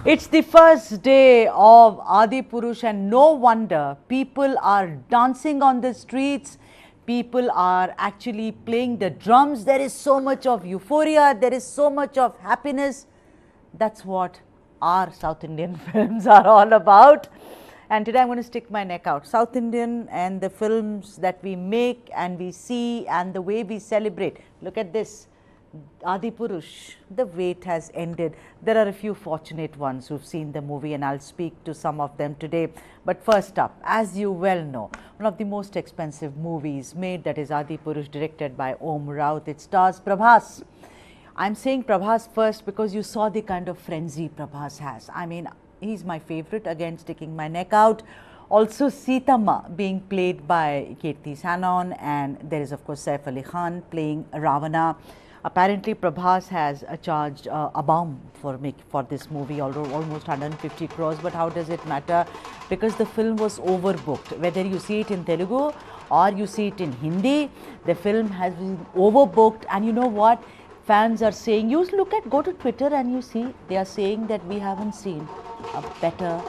It's the first day of Adipurush and no wonder people are dancing on the streets. People are actually playing the drums. There is so much of euphoria. There is so much of happiness. That's what our South Indian films are all about. And today I'm going to stick my neck out. South Indian and the films that we make and we see and the way we celebrate. Look at this. Adipurush, the wait has ended. There are a few fortunate ones who've seen the movie and I'll speak to some of them today. But first up, as you well know, one of the most expensive movies made, that is Adipurush, directed by Om Raut. It stars Prabhas. I'm saying Prabhas first because you saw the kind of frenzy Prabhas has. I mean, he's my favorite, again sticking my neck out. Also Sita being played by Kirti Sanon, and there is of course Saif Ali Khan playing Ravana. Apparently Prabhas has charged a bomb for this movie, although almost 150 crores, but how does it matter? Because the film was overbooked. Whether you see it in Telugu or you see it in Hindi, the film has been overbooked. And you know what? Fans are saying, go to Twitter and you see, they are saying that we haven't seen a better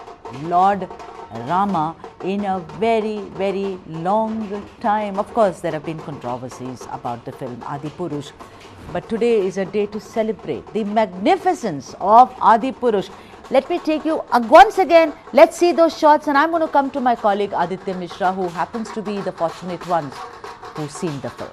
Lord Rama in a very, very long time. Of course, there have been controversies about the film Adipurush, but today is a day to celebrate the magnificence of Adipurush. Let me take you once again, let's see those shots, and I'm going to come to my colleague Aditya Mishra, who happens to be the fortunate ones who've seen the film.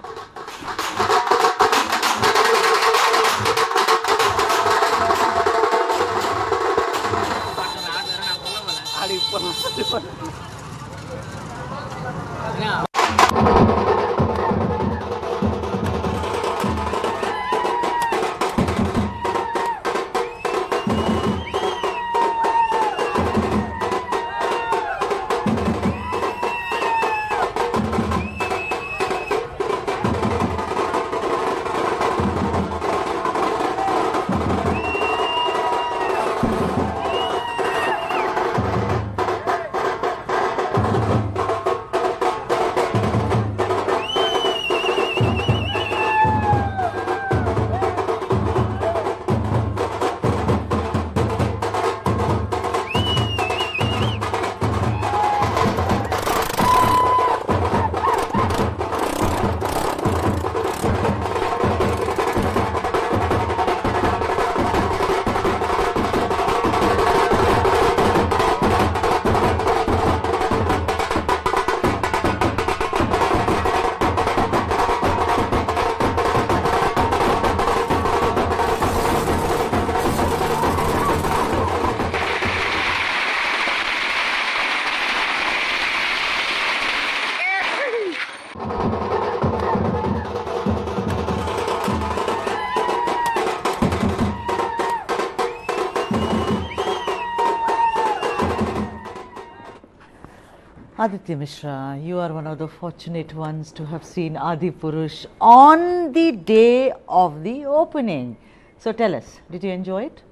Aditya Mishra, you are one of the fortunate ones to have seen Adipurush on the day of the opening. So tell us, did you enjoy it?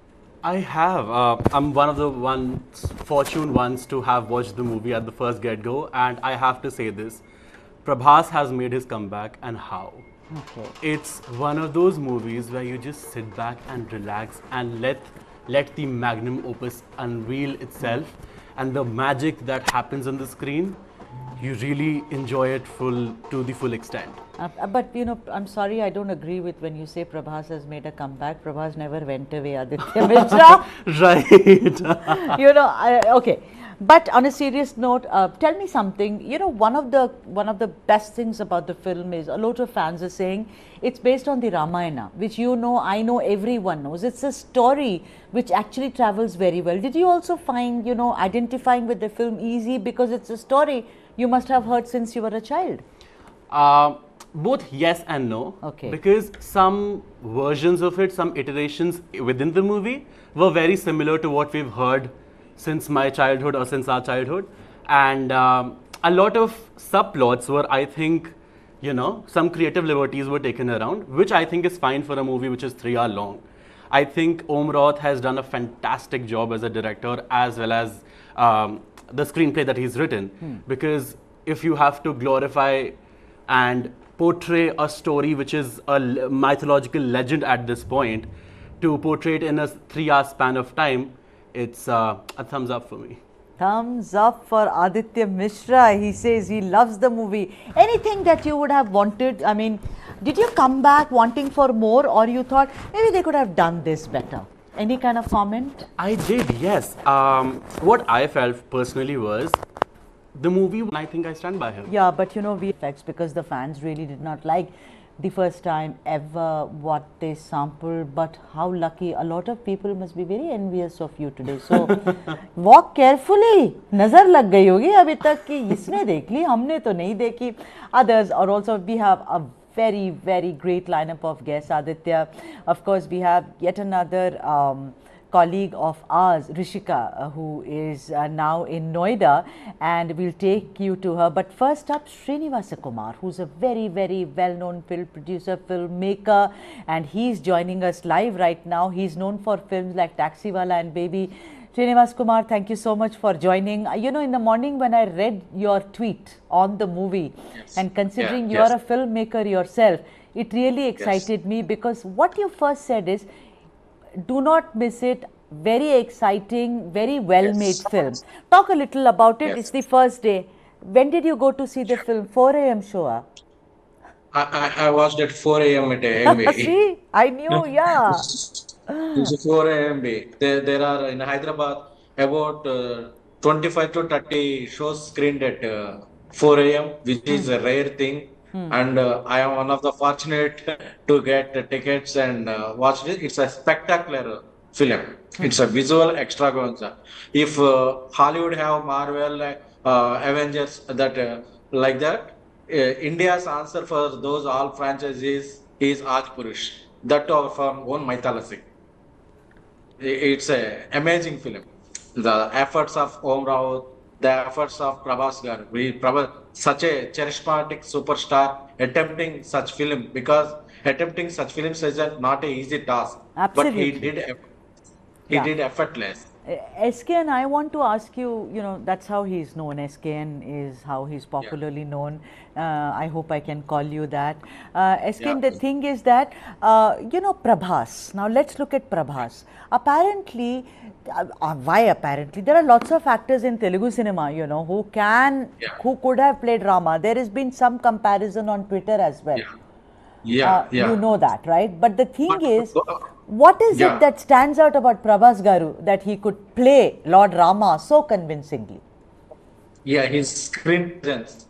I have. I'm one of the fortunate ones to have watched the movie at the first get-go, and I have to say this, Prabhas has made his comeback, and how? Okay. It's one of those movies where you just sit back and relax and let the magnum opus unveil itself. And the magic that happens on the screen, you really enjoy it to the full extent. But you know, I'm sorry, I don't agree with when you say Prabhas has made a comeback. Prabhas never went away, Aditya Mishra. Right. You know, okay. But on a serious note, tell me something. You know, one of the best things about the film is a lot of fans are saying it's based on the Ramayana, which you know, I know, everyone knows. It's a story which actually travels very well. Did you also find, you know, identifying with the film easy because it's a story you must have heard since you were a child? Both yes and no. Okay. Because some versions of it, some iterations within the movie were very similar to what we've heard since my childhood or since our childhood, and a lot of subplots were, I think, you know, some creative liberties were taken around, which I think is fine for a movie which is 3 hours long. I think Om Raut has done a fantastic job as a director, as well as the screenplay that he's written, because if you have to glorify and portray a story which is a mythological legend at this point, to portray it in a 3-hour span of time, it's a thumbs up for me. Thumbs up for Aditya Mishra. He says he loves the movie. Anything that you would have wanted? I mean, did you come back wanting for more, or you thought maybe they could have done this better? Any kind of comment? I did, yes. What I felt personally was the movie, I think I stand by him. Yeah, but you know, we effects because the fans really did not like the first time ever what they sampled. But how lucky, a lot of people must be very envious of you today. So walk carefully. नजर लग गई होगी अभी तक कि इसने देख ली, हमने तो नहीं देखी. Others are also, we have a very great lineup of guests. Aditya, of course, we have yet another colleague of ours, Rishika, who is now in Noida, and we'll take you to her. But first up, Srinivasa Kumar, who's a very well-known film producer, filmmaker, and he's joining us live right now. He's known for films like Taxiwala and Baby. Srinivas Kumar, thank you so much for joining. You know, in the morning when I read your tweet on the movie, Yes. and considering you Yes. are a filmmaker yourself, it really excited me, because what you first said is, do not miss it. Very exciting, very well-made Yes. film. Talk a little about it. Yes. It's the first day. When did you go to see the film? 4 a.m. show? I watched at 4 a.m. at AMB. See, I knew, yeah. It's 4 a.m. There are in Hyderabad about 25 to 30 shows screened at 4 a.m., which is a rare thing. And I am one of the fortunate to get the tickets and watch it. It's a spectacular film. It's a visual extravaganza. If Hollywood have Marvel, Avengers, that like that, India's answer for those all franchises is Adipurush. That of our own mythology. It's a amazing film. The efforts of Om Rao, the efforts of Prabhas gar, Prabhas, such a charismatic superstar, attempting such film, because attempting such films is not an easy task. Absolutely. But he Yeah. did effortless. SKN, I want to ask you, you know, that's how he's known. SKN is how he's popularly known. I hope I can call you that. SKN, Yeah. the thing is that, you know, Prabhas. Now, let's look at Prabhas. Apparently, why apparently? There are lots of actors in Telugu cinema, you know, who who could have played Rama. There has been some comparison on Twitter as well. Yeah. You know that, right? But the thing But- is, what is Yeah. it that stands out about Prabhas Garu that he could play Lord Rama so convincingly? Yeah, his screen presence.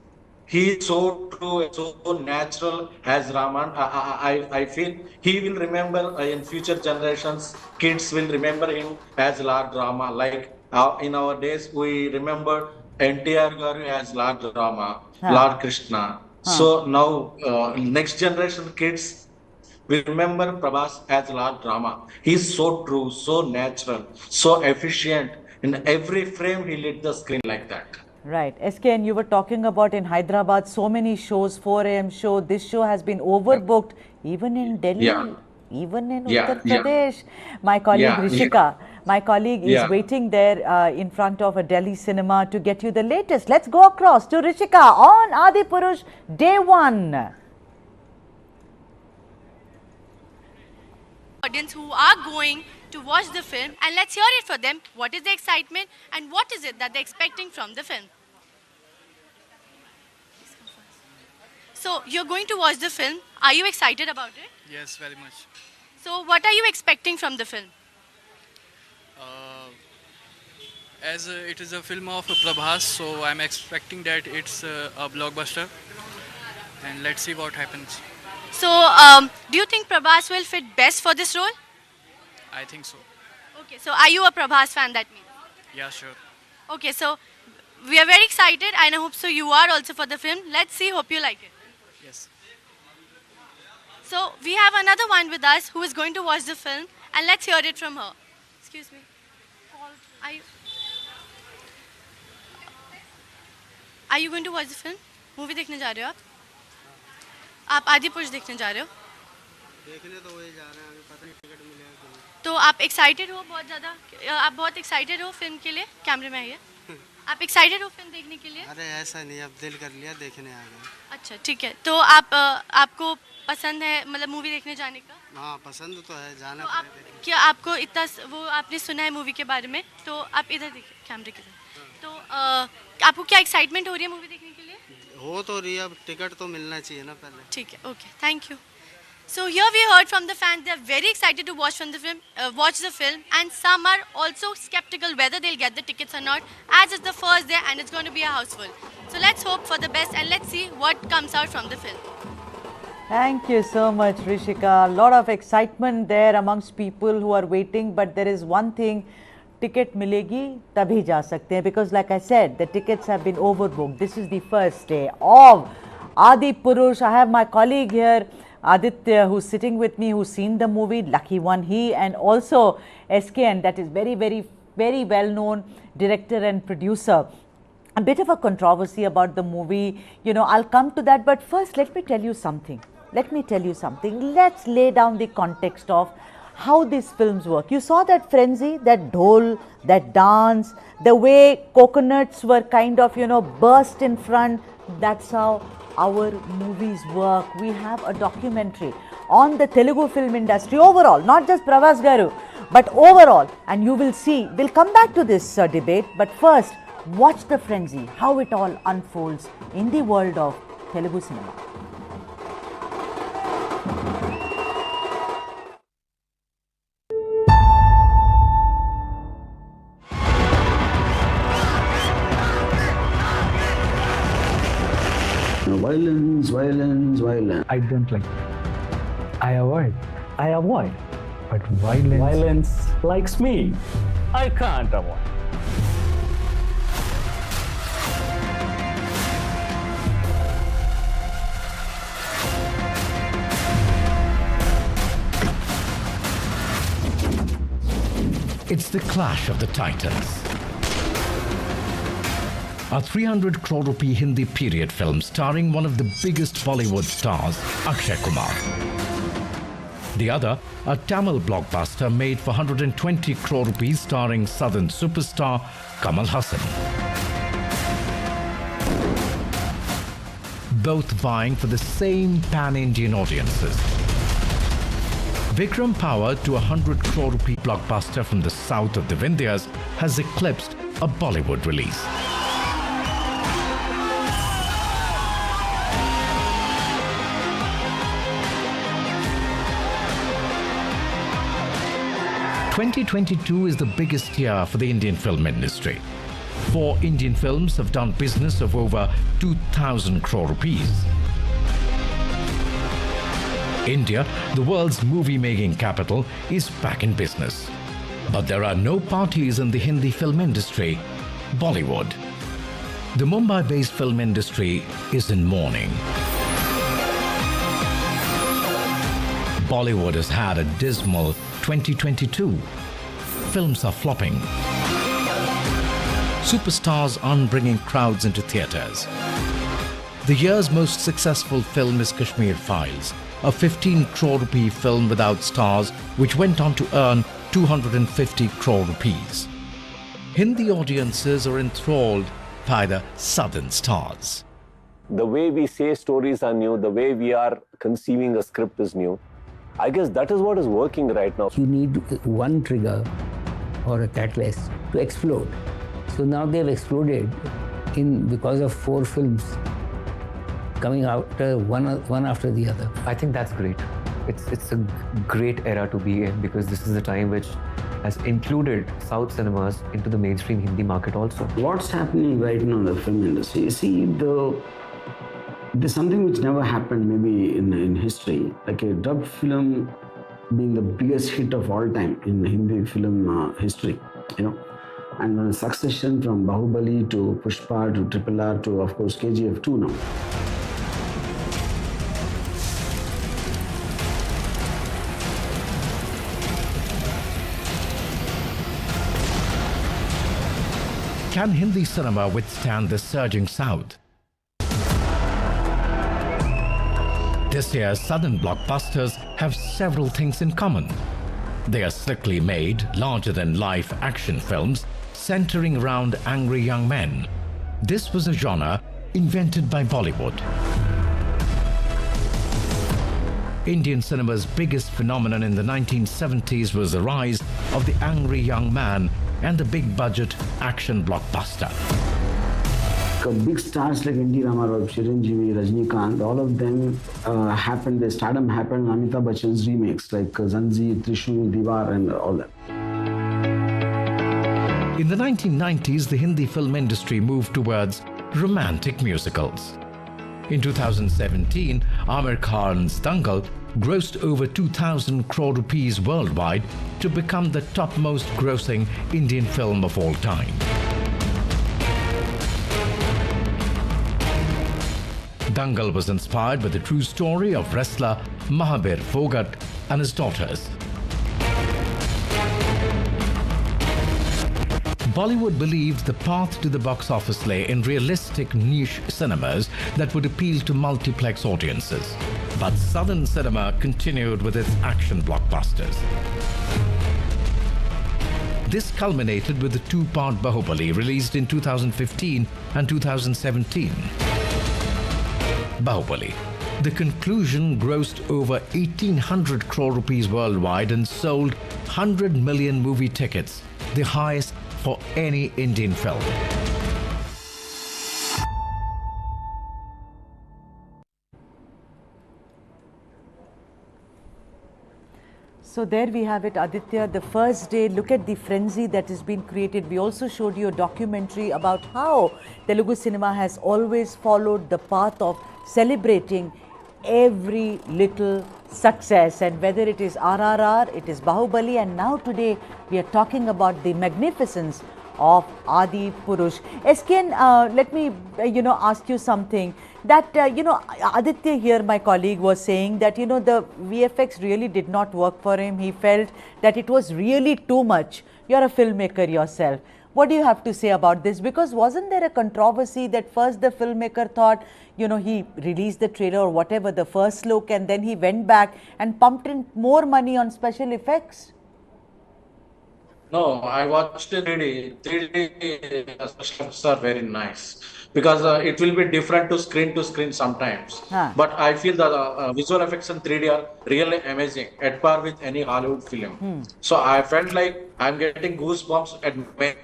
He is so true, so natural as Raman. I feel he will remember in future generations. Kids will remember him as Lord Rama. Like in our days, we remember NTR Garu as Lord Rama, Lord Krishna. So now, next generation kids will remember Prabhas as Lord Rama. He's so true, so natural, so efficient. In every frame, he lit the screen like that. Right. SKN, you were talking about in Hyderabad, so many shows, 4 a.m. show. This show has been overbooked, even in Delhi, Yeah. even in Yeah, Uttar yeah. Pradesh. My colleague Yeah, Rishika, my colleague is Yeah. waiting there in front of a Delhi cinema to get you the latest. Let's go across to Rishika on Adipurush, day 1. Audience who are going to watch the film, and let's hear it for them. What is the excitement and what is it that they're expecting from the film? So you're going to watch the film. Are you excited about it? Yes, very much. So what are you expecting from the film? As it is a film of Prabhas, so I'm expecting that it's a blockbuster. And let's see what happens. So do you think Prabhas will fit best for this role? I think so. Okay, so are you a Prabhas fan, that means? Yeah, sure. Okay, so we are very excited and I hope so you are also for the film. Let's see, hope you like it. Yes. So we have another one with us who is going to watch the film, and let's hear it from her. Excuse me. Are you going to watch the film? Movie देखने जा रहे हो आप आदिपुरुष देखने जा रहे हो? देखने तो वही जा रहे हैं, अभी पता नहीं टिकट मिलेगा कि नहीं। तो आप एक्साइटेड हो बहुत ज़्यादा? आप बहुत एक्साइटेड हो फिल्म के लिए? कैमरे में आइए। आप एक्साइटेड हो फिल्म देखने के लिए? अरे ऐसा नहीं, अब दिल कर लिया, देखने आ गए। अच्छा, ठीक है। तो आप आपको पसंद है मतलब मूवी देखने जाने का? हाँ पसंद तो है, जाना तो आप पड़ेगा। क्या आपको इतना वो आपने सुना है मूवी के बारे में, तो आप इधर देखिए कैमरे के साथ, तो आपको क्या एक्साइटमेंट हो रही है मूवी देखने के लिए? हो तो रही है, अब टिकट तो मिलना चाहिए ना पहले। ठीक है, okay, thank you. So here we heard from the fans, they are very excited to watch the film, and some are also skeptical whether they'll get the tickets or not, as it's the first day and it's going to be a house full. So let's hope for the best and let's see what comes out from the film. Thank you so much, Rishika. A lot of excitement there amongst people who are waiting, but there is one thing, ticket milegi tabhi ja sakte hain, because like I said, the tickets have been overbooked. This is the first day of Adipurush. I have my colleague here, Aditya, who's sitting with me, who's seen the movie, lucky one he, and also SKN, that is very well known director and producer. A bit of a controversy about the movie, you know, I'll come to that, but first let me tell you something. Let's lay down the context of how these films work. You saw that frenzy, that dhol, that dance, the way coconuts were kind of, you know, burst in front. That's how our movies work. We have a documentary on the Telugu film industry overall, not just Prabhas Garu, but overall, and you will see. We'll come back to this debate, but first, watch the frenzy, how it all unfolds in the world of Telugu cinema. Violence. I don't like. I avoid. But violence likes me. I can't avoid. It's the clash of the titans. A 300 crore rupee Hindi period film starring one of the biggest Bollywood stars, Akshay Kumar. The other, a Tamil blockbuster made for 120 crore rupees starring southern superstar Kamal Hassan. Both vying for the same pan-Indian audiences. Vikram Power to a 100 crore rupee blockbuster from the south of the Vindhyas has eclipsed a Bollywood release. "2022 is the biggest year for the Indian film industry. 4 Indian films have done business of over 2,000 crore rupees. India, the world's movie-making capital, is back in business. But there are no parties in the Hindi film industry, Bollywood. The Mumbai-based film industry is in mourning. Bollywood has had a dismal 2022. Films are flopping. Superstars aren't bringing crowds into theatres. The year's most successful film is Kashmir Files, a 15 crore rupee film without stars which went on to earn 250 crore rupees. Hindi audiences are enthralled by the southern stars. The way we say stories are new, the way we are conceiving a script is new. I guess that is what is working right now. You need one trigger or a catalyst to explode. So now they've exploded because of 4 films coming out one after the other. I think that's great. It's a great era to be in because this is a time which has included South cinemas into the mainstream Hindi market also. What's happening right now in the film industry? You see, there's something which never happened maybe in history, like a dubbed film being the biggest hit of all time in Hindi film history, you know. And a succession from Bahubali to Pushpa to Triple R to, of course, KGF 2 now. Can Hindi cinema withstand the surging South? This year's southern blockbusters have several things in common. They are slickly made, larger-than-life action films centering around angry young men. This was a genre invented by Bollywood. Indian cinema's biggest phenomenon in the 1970s was the rise of the angry young man and the big-budget action blockbuster. Big stars like N.T. Ramarao, Chiranjeevi, Rajnikant, all of them happened, their stardom happened in Amitabh Bachchan's remakes like Zanjeer, Trishul, Diwar and all that. In the 1990s, the Hindi film industry moved towards romantic musicals. In 2017, Amir Khan's Dangal grossed over 2,000 crore rupees worldwide to become the topmost grossing Indian film of all time. Dangal was inspired by the true story of wrestler Mahabir Phogat and his daughters. Bollywood believed the path to the box office lay in realistic niche cinemas that would appeal to multiplex audiences. But Southern cinema continued with its action blockbusters. This culminated with the two-part Bahubali released in 2015 and 2017. Bahubali. The conclusion grossed over 1,800 crore rupees worldwide and sold 100 million movie tickets, the highest for any Indian film. So there we have it, Aditya, the first day. Look at the frenzy that has been created. We also showed you a documentary about how Telugu cinema has always followed the path of celebrating every little success, and whether it is RRR, it is Bahubali, and now today we are talking about the magnificence of Adipurush. SKN, let me ask you something. That Aditya here, my colleague, was saying that the VFX really did not work for him. He felt that it was really too much. You're a filmmaker yourself. What do you have to say about this? Because wasn't there a controversy that first the filmmaker thought, he released the trailer or whatever, the first look, and then he went back and pumped in more money on special effects? No, I watched in 3D. 3D special effects are very nice because it will be different to screen sometimes. But I feel the visual effects in 3D are really amazing, at par with any Hollywood film. So I felt like I'm getting goosebumps at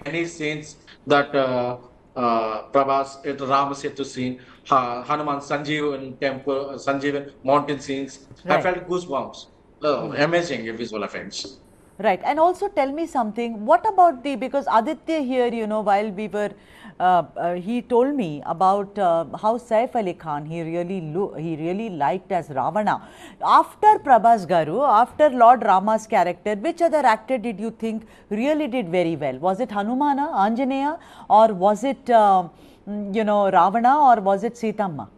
many scenes that Prabhas, Ramasetu scene, Hanuman, Sanjeevan temple, Sanjeevan mountain scenes. Right. I felt goosebumps. Amazing visual effects. Right, and also tell me something, what about because Aditya here, while we were, he told me about how Saif Ali Khan, he really liked as Ravana. After Prabhas Garu, after Lord Rama's character, which other actor did you think really did very well? Was it Hanumana, Anjaneya, or was it, Ravana, or was it Sitamma?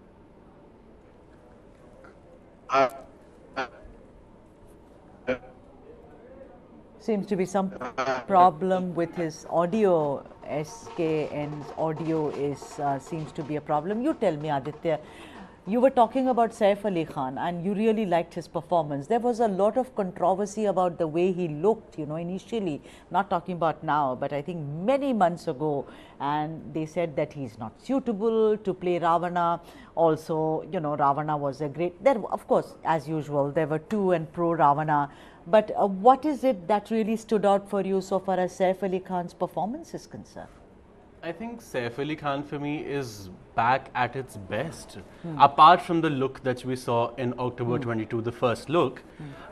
Seems to be some problem with his audio. SKN's audio seems to be a problem. You tell me, Aditya, you were talking about Saif Ali Khan and you really liked his performance. There was a lot of controversy about the way he looked, initially, not talking about now, but I think many months ago, and they said that he's not suitable to play Ravana. Also, Ravana was a great, of course, as usual, there were to and pro Ravana. But what is it that really stood out for you so far as Saif Ali Khan's performance is concerned? I think Saif Ali Khan for me is back at its best. Apart from the look that we saw in October 22, the first look,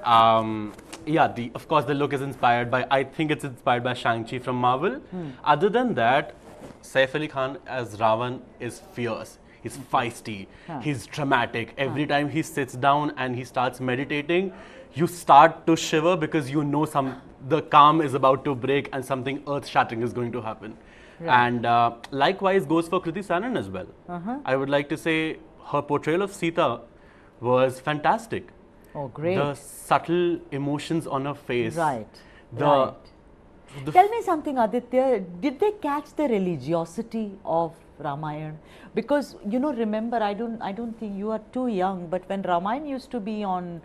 of course the look is inspired by, I think it's inspired by Shang-Chi from Marvel. Other than that, Saif Ali Khan as Ravan is fierce. He's feisty, he's dramatic. Every time he sits down and he starts meditating, you start to shiver because the calm is about to break and something earth-shattering is going to happen. Right. And likewise goes for Kriti Sanon as well. I would like to say her portrayal of Sita was fantastic. Oh, great. The subtle emotions on her face. Right. Tell me something, Aditya. Did they catch the religiosity of Ramayana? Because, remember, I don't think you are too young, but when Ramayana used to be on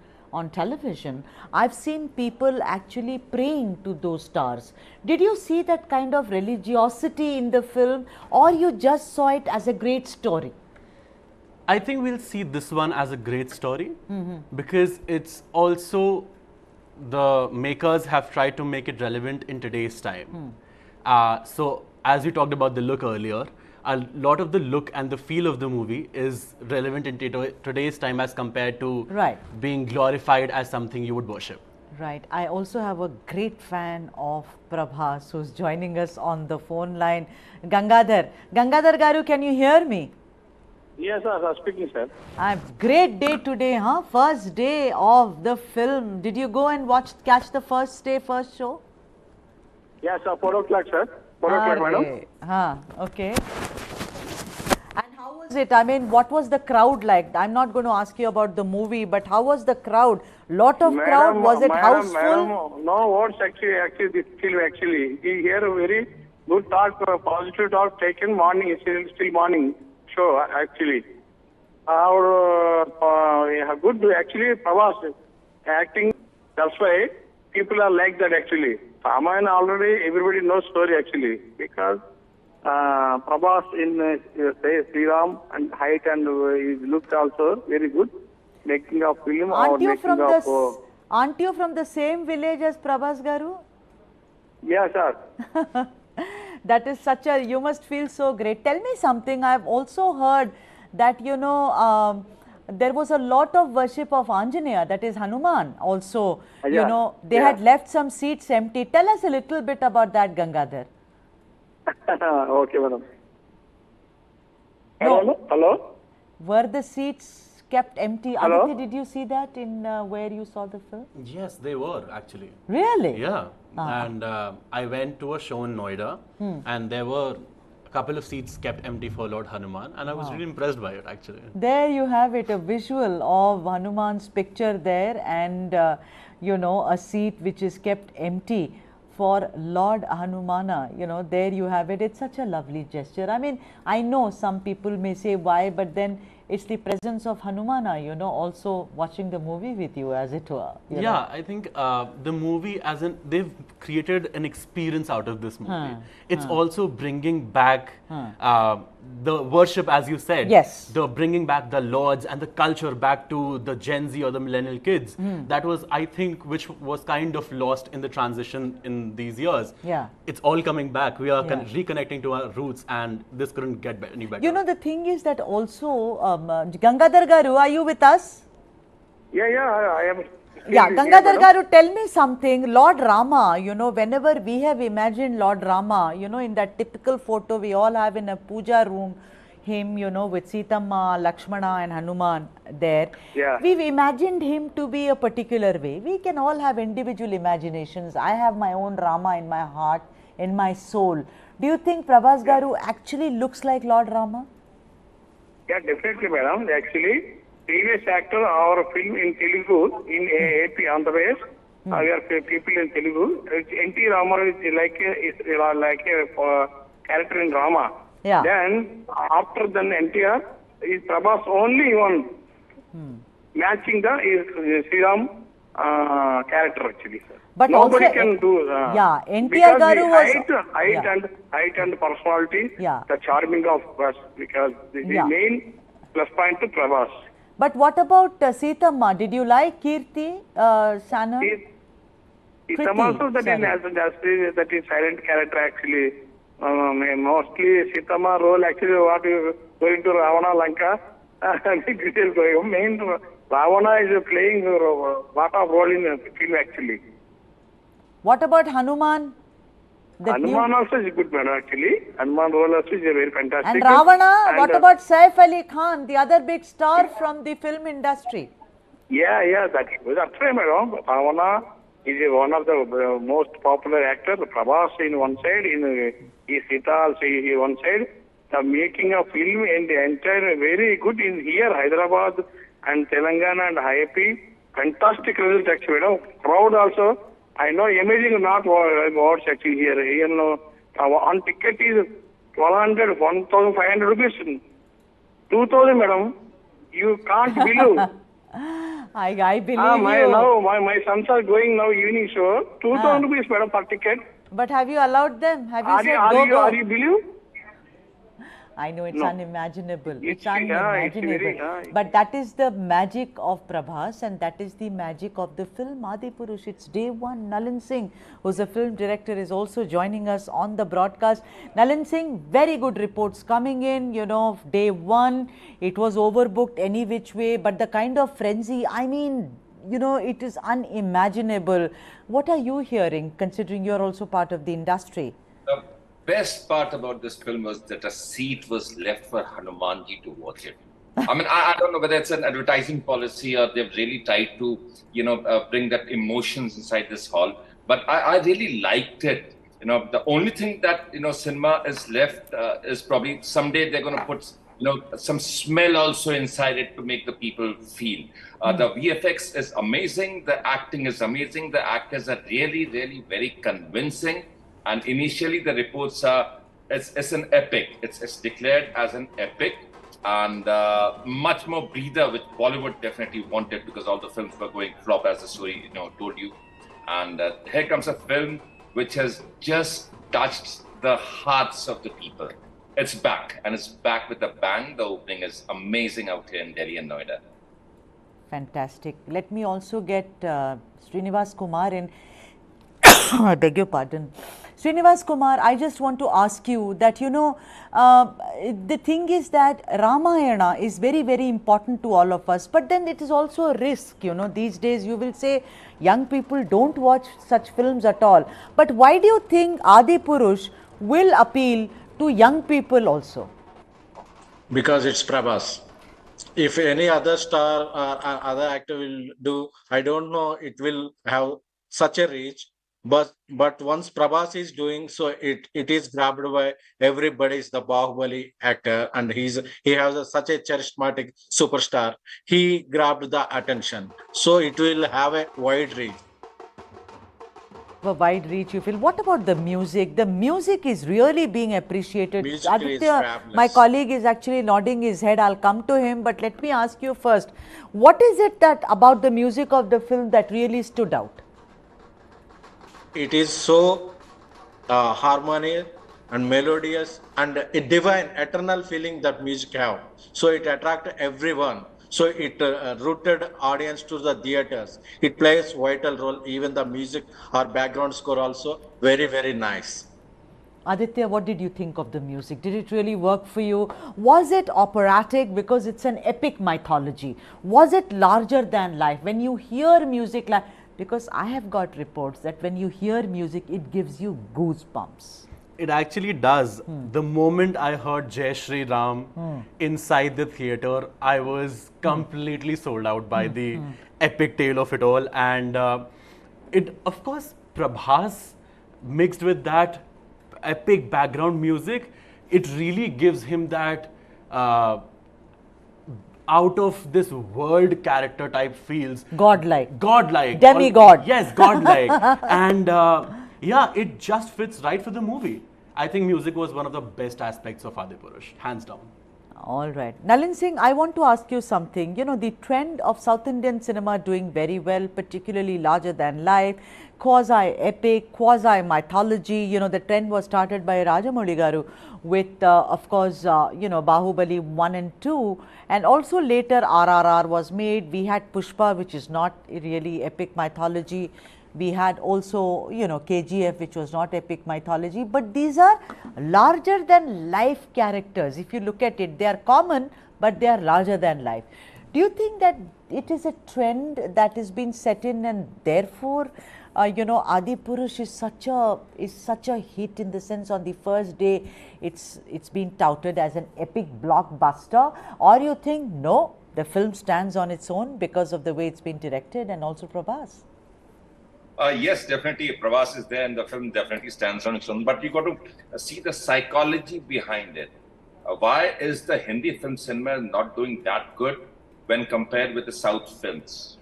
television, I've seen people actually praying to those stars. Did you see that kind of religiosity in the film, or you just saw it as a great story? I think we'll see this one as a great story because it's also the makers have tried to make it relevant in today's time. So as we talked about the look earlier, a lot of the look and the feel of the movie is relevant in today's time as compared to being glorified as something you would worship. Right. I also have a great fan of Prabhas who's joining us on the phone line. Gangadhar. Gangadhar Garu, can you hear me? Yes, sir. Speaking, sir. Great day today, huh? First day of the film. Did you go and catch the first show? Yes, sir. 4 o'clock, sir. 4 o'clock, madam. Okay. And how was it? I mean, what was the crowd like? I'm not going to ask you about the movie, but how was the crowd? Lot of crowd? Was it houseful? No words actually this film actually. We hear a very good talk, positive talk taken morning, still morning show actually. Our good actually Prabhas acting, that's why people are like that actually. Ramayana already everybody knows story actually because Prabhas in Sri Ram and height and his look also very good. Making of film aren't you from the same village as Prabhas Garu? Yes, sir. That is you must feel so great. Tell me something. I have also heard that, there was a lot of worship of Anjaneya, that is Hanuman also. They had left some seats empty. Tell us a little bit about that, Gangadhar. Okay, madam. Hello? Were the seats kept empty? Hello? Aditi, did you see that in where you saw the film? Yes, they were actually. Really? Yeah. And I went to a show in Noida and there were a couple of seats kept empty for Lord Hanuman and I was really impressed by it actually. There you have it, a visual of Hanuman's picture there and a seat which is kept empty for Lord Hanumana. There you have it. It's such a lovely gesture. I mean, I know some people may say why, but then it's the presence of Hanumana, also watching the movie with you, as it were. Yeah, I think the movie, they've created an experience out of this movie. It's also bringing back the worship, as you said. Yes. The bringing back the lords and the culture back to the Gen Z or the millennial kids. That was, I think, which was kind of lost in the transition in these years. Yeah. It's all coming back. We are reconnecting to our roots and this couldn't get any better. The thing is that also, Gangadhar Garu, are you with us? Yeah, I am. Yeah, Gangadhar Garu, tell me something. Lord Rama, whenever we have imagined Lord Rama, in that typical photo we all have in a puja room, him, with Sita Ma, Lakshmana and Hanuman there. Yeah. We've imagined him to be a particular way. We can all have individual imaginations. I have my own Rama in my heart, in my soul. Do you think Prabhas Garu actually looks like Lord Rama? Yeah, definitely, madam. Actually, previous actor, our film in Telugu, in AP, Andhra Pradesh, we are people in Telugu. N.T. Rama is like a character in Rama. Yeah. Then, after NTR, is Prabhas only one matching the Sri Ram character actually, sir. But nobody also, can do. NTR Garu was height and personality, the charming of us, because the main plus point to Prabhas. But what about Sita Ma? Did you like Kirti Sana? Sita Ma also that is silent character actually. Mostly Sita Ma role actually what is going to Ravana Lanka. Main Ravana is playing lot of role in the film actually. What about Hanuman? Hanuman also is a good man actually. Hanuman role also is a very fantastic. And Ravana, what about Saif Ali Khan, the other big star from the film industry? Yeah, that's right, madam. Ravana is one of the most popular actors. Prabhas in one side, in Sita also in one side. The making of film and the entire very good in here, Hyderabad and Telangana and IP. Fantastic result actually, madam. Crowd also. I know amazing not words actually here. On ticket is 1,200, 1,500 rupees. 2,000, madam. You can't believe. I believe my sons are going now evening show. 2,000 rupees, madam, per ticket. But have you allowed them? Have you said are you believe? I know it's No. unimaginable. It's It's very, unimaginable. But that is the magic of Prabhas, and that is the magic of the film Adipurush. It's day one. Nalin Singh, who's a film director, is also joining us on the broadcast. Nalin Singh, very good reports coming in. You know, day one, it was overbooked any which way, but the kind of frenzy, I mean, you know, it is unimaginable. What are you hearing, considering you're also part of the industry? The best part about this film was that a seat was left for Hanumanji to watch it. I mean, I don't know whether it's an advertising policy or they've really tried to, bring that emotions inside this hall. But I really liked it. You know, the only thing that, cinema is left is probably someday they're going to put, some smell also inside it to make the people feel. The VFX is amazing. The acting is amazing. The actors are really, really very convincing. And initially the reports are, it's an epic. It's declared as an epic. And much more breather, which Bollywood definitely wanted because all the films were going flop, as the story told you. And here comes a film which has just touched the hearts of the people. It's back, and it's back with a bang. The opening is amazing out here in Delhi and Noida. Fantastic. Let me also get Srinivas Kumar in. I beg your pardon. Srinivas Kumar, I just want to ask you that, the thing is that Ramayana is very, very important to all of us, but then it is also a risk, these days you will say young people don't watch such films at all. But why do you think Adipurush will appeal to young people also? Because it's Prabhas. If any other star or other actor will do, I don't know, it will have such a reach. But once Prabhas is doing so, it is grabbed by everybody. Is the Bahubali actor, and he has such a charismatic superstar. He grabbed the attention, so it will have a wide reach. A wide reach, you feel. What about the music? The music is really being appreciated. Music Aditya, is fabulous. my colleague is actually nodding his head. I'll come to him, but let me ask you first. What is it that about the music of the film that really stood out? It is so harmonious and melodious and a divine, eternal feeling that music have. So it attracted everyone. So it rooted audience to the theaters. It plays vital role. Even the music or background score also very, very nice. Aditya, what did you think of the music? Did it really work for you? Was it operatic because it's an epic mythology? Was it larger than life? When you hear music like, because I have got reports that when you hear music, it gives you goosebumps. It actually does. The moment I heard Jai Shri Ram inside the theater, I was completely sold out by the epic tale of it all. And it, of course, Prabhas mixed with that epic background music, it really gives him that out of this world character type feels. Godlike. Godlike. Demigod. Yes, godlike. And yeah, it just fits right for the movie. I think music was one of the best aspects of Adipurush, hands down. All right. Nalin Singh, I want to ask you something. The trend of South Indian cinema doing very well, particularly larger than life, quasi-epic, quasi-mythology. The trend was started by Rajamouli Garu with, of course, Bahubali 1 and 2. And also later RRR was made. We had Pushpa, which is not really epic mythology. We had also, KGF, which was not epic mythology, but these are larger than life characters. If you look at it, they are common, but they are larger than life. Do you think that it is a trend that has been set in, and therefore, Adipurush is such a hit in the sense on the first day it's been touted as an epic blockbuster, or you think no, the film stands on its own because of the way it's been directed, and also Prabhas? Yes, definitely. Prabhas is there and the film definitely stands on its own. But you got to see the psychology behind it. Why is the Hindi film cinema not doing that good when compared with the South films?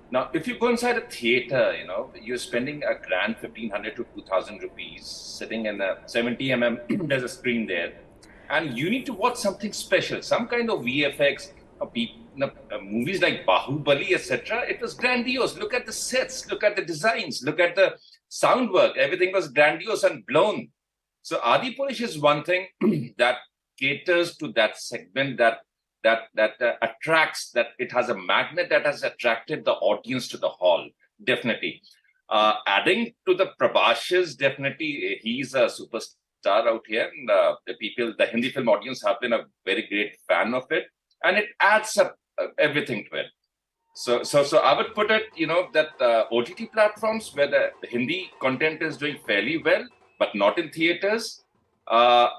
Now, if you go inside a theater, you're spending a grand 1,500 to 2,000 rupees sitting in a 70 mm, there's a screen there. And you need to watch something special, some kind of VFX, movies like Bahubali, etc. It was grandiose. Look at the sets, look at the designs, look at the sound work. Everything was grandiose and blown. So Adipurush is one thing that caters to that segment that attracts, that it has a magnet that has attracted the audience to the hall, definitely. Adding to the Prabhas, definitely he's a superstar out here, and the Hindi film audience have been a very great fan of it, and it adds up everything to it. So I would put it, that OTT platforms where the Hindi content is doing fairly well, but not in theaters.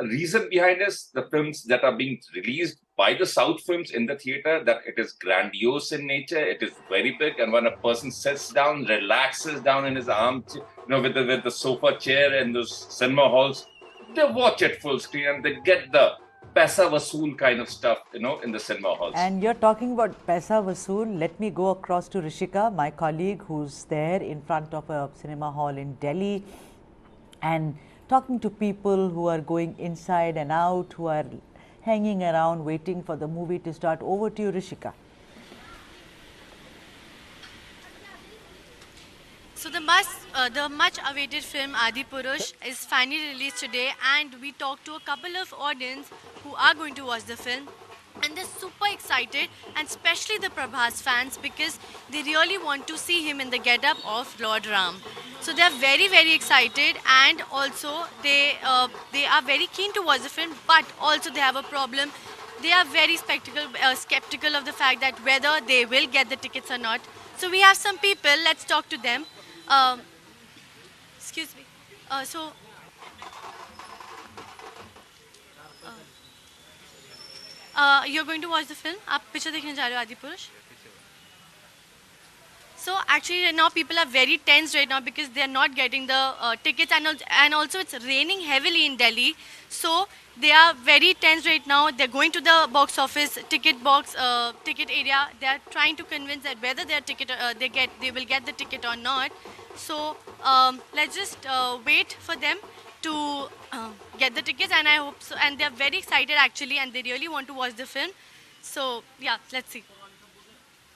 Reason behind is the films that are being released by the South films in the theater, that it is grandiose in nature, it is very big, and when a person sits down, relaxes down in his arms, with the sofa chair in those cinema halls, they watch it full screen and they get the paisa vasool kind of stuff, in the cinema halls. And you're talking about paisa vasool. Let me go across to Rishika, my colleague, who's there in front of a cinema hall in Delhi, and talking to people who are going inside and out, who are hanging around waiting for the movie to start. Over to you, Rishika. So the much-awaited film Adipurush is finally released today, and we talked to a couple of audience who are going to watch the film, and they're super excited, and especially the Prabhas fans, because they really want to see him in the get-up of Lord Ram. So they're very, very excited, and also they are very keen to watch the film, but also they have a problem. They are very skeptical of the fact that whether they will get the tickets or not. So we have some people, let's talk to them. Excuse me. You're going to watch the film? आप picture देखने जा रहे हो Adipurush? So actually now people are very tense right now because they are not getting the tickets, and also it's raining heavily in Delhi. So they are very tense right now. They're going to the box office ticket area. They are trying to convince that whether their ticket they will get the ticket or not. So let's just wait for them to get the tickets, and I hope so. And they're very excited actually, and they really want to watch the film. So yeah, let's see.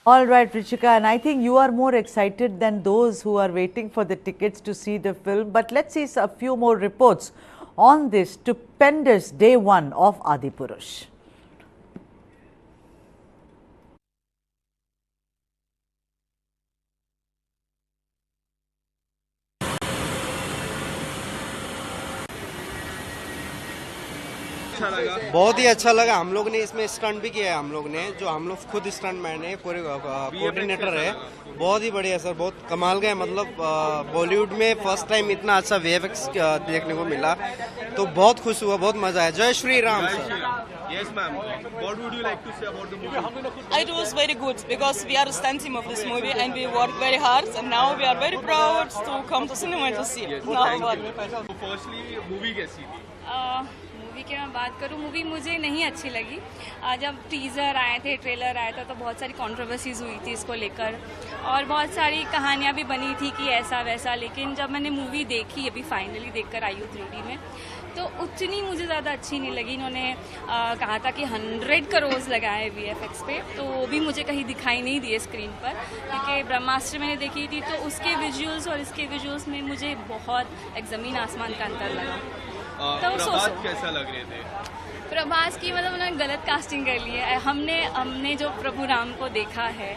All right, Rishika, and I think you are more excited than those who are waiting for the tickets to see the film. But let's see a few more reports on this stupendous day one of Adipurush. बहुत ही अच्छा लगा। हम लोग ने इसमें stunt भी किया है, हम लोग ने जो हम लोग खुद स्टंट मैन है, पूरे कोऑर्डिनेटर है। बहुत ही बढ़िया सर, बहुत कमाल का है। मतलब बॉलीवुड में फर्स्ट टाइम इतना अच्छा वीएफएक्स देखने को मिला, तो बहुत खुश हुआ, बहुत मजा आया। जय Shri Ram sir. Yes, ma'am. What would you like to say about the movie? It was very good because we are a stunt team of this movie and we worked very hard, and now we are very proud to come to cinema to see it. So firstly, movie कैसी थी? Movie की मैं बात करूँ, movie मुझे नहीं अच्छी लगी। जब टीज़र आए थे, ट्रेलर आया था, तो बहुत सारी कंट्रोवर्सीज हुई थी इसको लेकर, और बहुत सारी कहानियाँ भी बनी थी कि ऐसा वैसा। लेकिन जब मैंने मूवी देखी, अभी फाइनली देखकर आई हूँ 3D में, तो उतनी मुझे ज़्यादा अच्छी नहीं लगी। इन्होंने कहा था कि 100 करोड़ लगाए वीएफएक्स पे, तो वो भी मुझे कहीं दिखाई नहीं दिए स्क्रीन पर, क्योंकि ब्रह्मास्त्र मैंने देखी थी, तो उसके विजुअल्स और इसके विजुअल्स में मुझे बहुत एक ज़मीन आसमान का अंतर लगा। तो प्रभास कैसा लग रहे थे? प्रभास की मतलब उन्होंने गलत कास्टिंग कर ली है। हमने जो प्रभु राम को देखा है,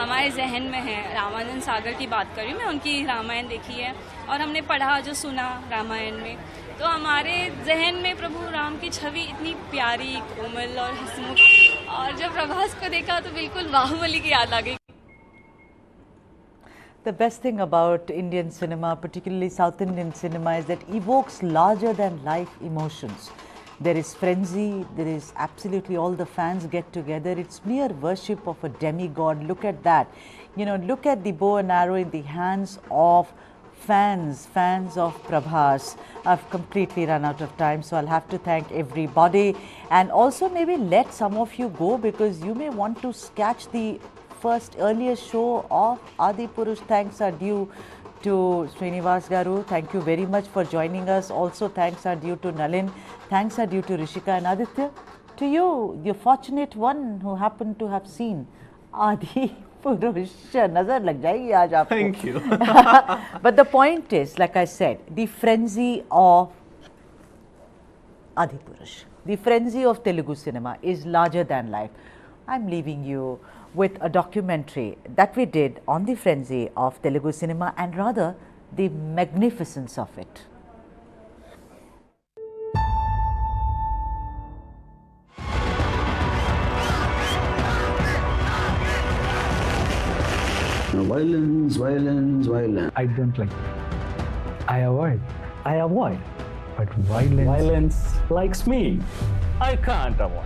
हमारे जहन में है। रामानंद सागर की बात कर रही हूँ मैं, उनकी रामायण देखी है और हमने पढ़ा जो सुना रामायण में, तो हमारे जहन में प्रभु राम की छवि इतनी प्यारी, कोमल और हंसमुख, और जब प्रभास को देखा तो बिल्कुल बाहुबली की याद आ गई। The best thing about Indian cinema, particularly South Indian cinema, is that it evokes larger than life emotions. There is frenzy, there is absolutely all the fans get together. It's mere worship of a demigod. Look at that. Look at the bow and arrow in the hands of fans of Prabhas. I've completely run out of time, so I'll have to thank everybody, and also maybe let some of you go because you may want to catch the first earlier show of Adipurush. Thanks are due to Srinivas Garu. Thank you very much for joining us. Also thanks are due to Nalin. Thanks are due to Rishika and Aditya. To you, the fortunate one who happened to have seen Adipurush. Nazar lag jayegi aaj aapko. Thank you. But the point is, like I said, the frenzy of Adipurush. The frenzy of Telugu cinema is larger than life. I'm leaving you with a documentary that we did on the frenzy of Telugu cinema and rather the magnificence of it. Violence, violence, violence. I don't like it. I avoid. I avoid. But violence likes me. I can't avoid.